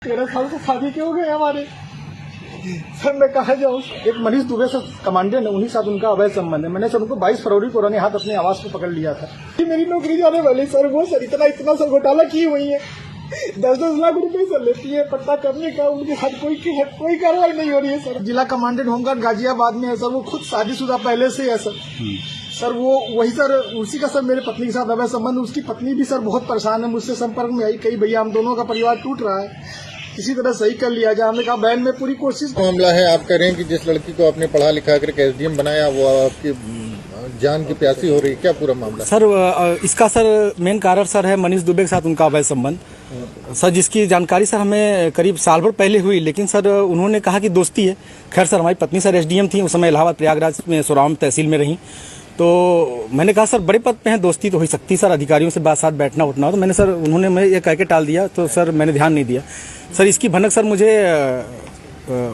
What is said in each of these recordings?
13 साल से शादी क्यों गए हमारे। सर मैं कहा जाऊँ, एक मनीष दुबे से कमांडेंट है, उन्हीं साथ उनका अवैध संबंध है। मैंने सर उनको 22 फरवरी को उन्होंने हाथ अपने आवास पे पकड़ लिया था। मेरी नौकरी जाने वाली सर, वो सर इतना सर घोटाला की हुई है, 10-10 लाख रुपए सर लेती है पट्टा करने का, उनके साथ कोई कार्रवाई नहीं हो रही है सर। जिला कमांडेंट होमगार्ड गाजियाबाद में है सर, वो खुद शादीशुदा पहले से है सर वो वही सर, उसी का सर मेरे पत्नी के साथ अवैध संबंध। उसकी पत्नी भी सर बहुत परेशान है, मुझसे संपर्क में आई, कई भैया हम दोनों का परिवार टूट रहा है, किसी तरह सही कर लिया जाए। हमने कहा बहन में पूरी कोशिश। मामला है, आप कह रहे हैं कि जिस लड़की को आपने पढ़ा लिखा करके एसडीएम बनाया वो आपकी जान की प्यासी हो रही है, क्या पूरा मामला? सर इसका सर मेन कारण सर है मनीष दुबे के साथ उनका अवैध संबंध सर, जिसकी जानकारी सर हमें करीब साल भर पहले हुई, लेकिन सर उन्होंने कहा कि दोस्ती है। खैर सर हमारी पत्नी सर एसडीएम थी, उस समय इलाहाबाद प्रयागराज में सोराम तहसील में रही, तो मैंने कहा सर बड़े पद पे हैं, दोस्ती तो हो सकती सर, अधिकारियों से बात साथ बैठना उठना हो, तो मैंने सर उन्होंने मैं ये कह के टाल दिया, तो सर मैंने ध्यान नहीं दिया। सर इसकी भनक सर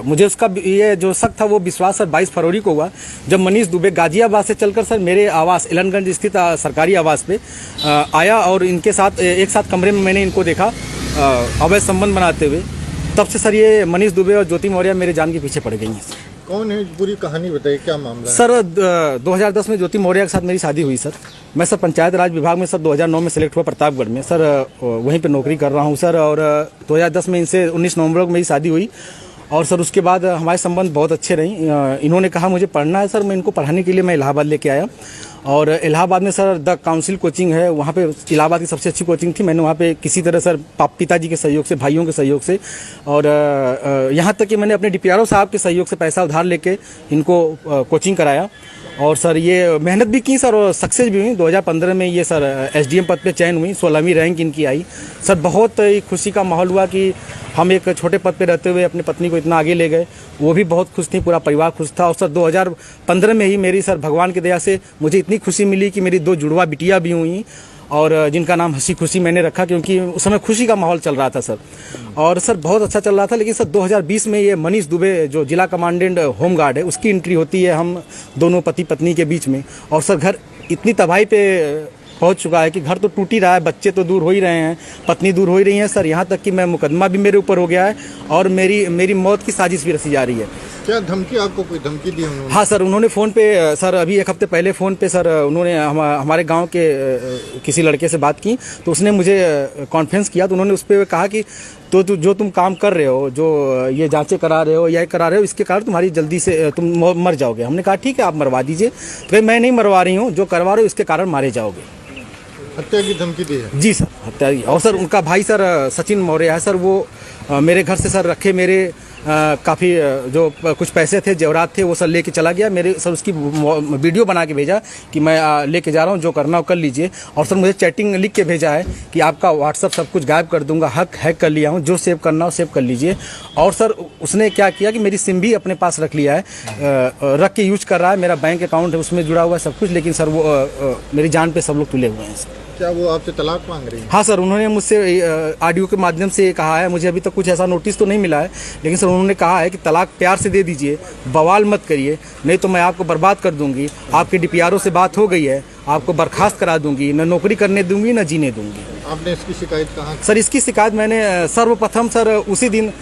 मुझे उसका ये जो शक था वो विश्वास सर 22 फरवरी को हुआ, जब मनीष दुबे गाजियाबाद से चलकर सर मेरे आवास एलनगंज स्थित सरकारी आवास पे आया और इनके साथ एक साथ कमरे में मैंने इनको देखा अवैध संबंध बनाते हुए। तब से सर ये मनीष दुबे और ज्योति मौर्य मेरे जान के पीछे पड़ गई हैं। कौन है, पूरी कहानी बताइए, क्या मामला है? सर 2010 में ज्योति मौर्य के साथ मेरी शादी हुई सर। मैं सर पंचायत राज विभाग में सर 2009 में सेलेक्ट हुआ प्रतापगढ़ में सर, वहीं पे नौकरी कर रहा हूँ सर। और 2010 में इनसे 19 नवंबर को मेरी शादी हुई और सर उसके बाद हमारे संबंध बहुत अच्छे रही। इन्होंने कहा मुझे पढ़ना है सर, मैं इनको पढ़ाने के लिए मैं इलाहाबाद लेके आया और इलाहाबाद में सर द काउंसिल कोचिंग है, वहाँ पे इलाहाबाद की सबसे अच्छी कोचिंग थी। मैंने वहाँ पे किसी तरह सर पिताजी के सहयोग से, भाइयों के सहयोग से और यहाँ तक कि मैंने अपने डीपीआरओ साहब के सहयोग से पैसा उधार लेके इनको कोचिंग कराया और सर ये मेहनत भी की सर और सक्सेस भी हुई। 2015 में ये सर एसडीएम पद पे चयन हुई, 16वीं रैंक इनकी आई। सर बहुत ही खुशी का माहौल हुआ कि हम एक छोटे पद पे रहते हुए अपनी पत्नी को इतना आगे ले गए, वो भी बहुत खुश थी, पूरा परिवार खुश था। और सर 2015 में ही मेरी सर भगवान की दया से मुझे इतनी खुशी मिली कि मेरी 2 जुड़वा बिटिया भी हुई और जिनका नाम हंसी खुशी मैंने रखा, क्योंकि उस समय खुशी का माहौल चल रहा था सर। और सर बहुत अच्छा चल रहा था, लेकिन सर 2020 में ये मनीष दुबे जो जिला कमांडेंट होमगार्ड है उसकी एंट्री होती है हम दोनों पति पत्नी के बीच में। और सर घर इतनी तबाही पे पहुंच चुका है कि घर तो टूट ही रहा है, बच्चे तो दूर हो ही रहे हैं, पत्नी दूर हो ही रही है सर। यहाँ तक कि मैं मुकदमा भी मेरे ऊपर हो गया है और मेरी मौत की साजिश भी रची जा रही है। क्या धमकी, आपको कोई धमकी दी उन्होंने? हाँ सर, उन्होंने फ़ोन पे सर अभी 1 हफ्ते पहले फ़ोन पे सर उन्होंने हमारे गांव के किसी लड़के से बात की, तो उसने मुझे कॉन्फ्रेंस किया, तो उन्होंने उस पर कहा कि तो जो तुम काम कर रहे हो, जो ये जांचें करा रहे हो या करा रहे हो, इसके कारण तुम्हारी जल्दी से तुम मर जाओगे। हमने कहा ठीक है आप मरवा दीजिए, तो मैं नहीं मरवा रही हूँ, जो करवा रहे हो इसके कारण मारे जाओगे। हत्या की धमकी दी है? जी सर, हत्या की। और सर उनका भाई सर सचिन मौर्य है सर, वो मेरे घर से सर रखे मेरे काफ़ी जो कुछ पैसे थे, जेवरात थे, वो सर लेके चला गया। मेरे सर उसकी वीडियो बना के भेजा कि मैं लेके जा रहा हूँ, जो करना हो कर लीजिए। और सर मुझे चैटिंग लिख के भेजा है कि आपका व्हाट्सअप सब कुछ गायब कर दूंगा, हैक कर लिया हूँ, जो सेव करना हो सेव कर लीजिए। और सर उसने क्या किया कि मेरी सिम भी अपने पास रख लिया है, रख के यूज कर रहा है। मेरा बैंक अकाउंट है उसमें जुड़ा हुआ है सब कुछ, लेकिन सर वो मेरी जान पे सब लोग तुले हुए हैं सर। क्या वो आपसे तलाक मांग रही है? हाँ सर, उन्होंने मुझसे ऑडियो के माध्यम से कहा है, मुझे अभी तक कुछ ऐसा नोटिस तो नहीं मिला है, लेकिन सर उन्होंने कहा है कि तलाक प्यार से दे दीजिए, बवाल मत करिए, नहीं तो मैं आपको बर्बाद कर दूंगी। आपके डीपीआरओ से बात हो गई है, आपको बर्खास्त करा दूंगी, न नौकरी करने दूंगी न जीने दूंगी। आपने इसकी शिकायत कहाँ? सर इसकी शिकायत मैंने सर्वप्रथम सर उसी दिन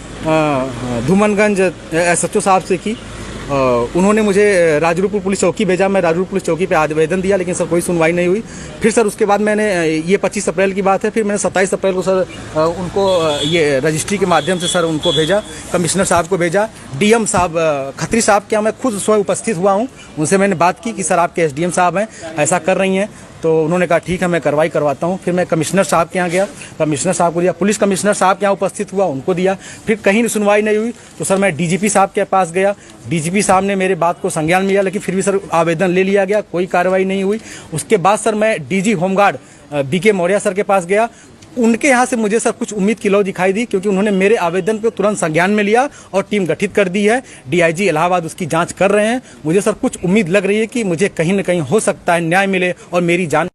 धूमनगंज एसएचओ साहब से की। उन्होंने मुझे राजरूपुर पुलिस चौकी भेजा, मैं राजरूपुर पुलिस चौकी पे आवेदन दिया, लेकिन सर कोई सुनवाई नहीं हुई। फिर सर उसके बाद मैंने ये 25 अप्रैल की बात है, फिर मैंने 27 अप्रैल को सर उनको ये रजिस्ट्री के माध्यम से सर उनको भेजा, कमिश्नर साहब को भेजा, डीएम साहब खत्री साहब के यहाँ मैं खुद स्वयं उपस्थित हुआ हूँ। उनसे मैंने बात की कि सर आपके एसडीएम साहब हैं, ऐसा कर रही हैं, तो उन्होंने कहा ठीक है मैं कार्रवाई करवाता हूँ। फिर मैं कमिश्नर साहब के यहाँ गया, कमिश्नर साहब को दिया, पुलिस कमिश्नर साहब के यहाँ उपस्थित हुआ, उनको दिया। फिर कहीं सुनवाई नहीं हुई तो सर मैं डीजीपी साहब के पास गया, डीजीपी साहब ने मेरे बात को संज्ञान में लिया, लेकिन फिर भी सर आवेदन ले लिया गया, कोई कार्रवाई नहीं हुई। उसके बाद सर मैं DG home guard BK Maurya sir के पास गया, उनके यहाँ से मुझे सर कुछ उम्मीद की लौ दिखाई दी, क्योंकि उन्होंने मेरे आवेदन को तुरंत संज्ञान में लिया और टीम गठित कर दी है। डीआईजी इलाहाबाद उसकी जांच कर रहे हैं। मुझे सर कुछ उम्मीद लग रही है कि मुझे कहीं न कहीं हो सकता है न्याय मिले और मेरी जान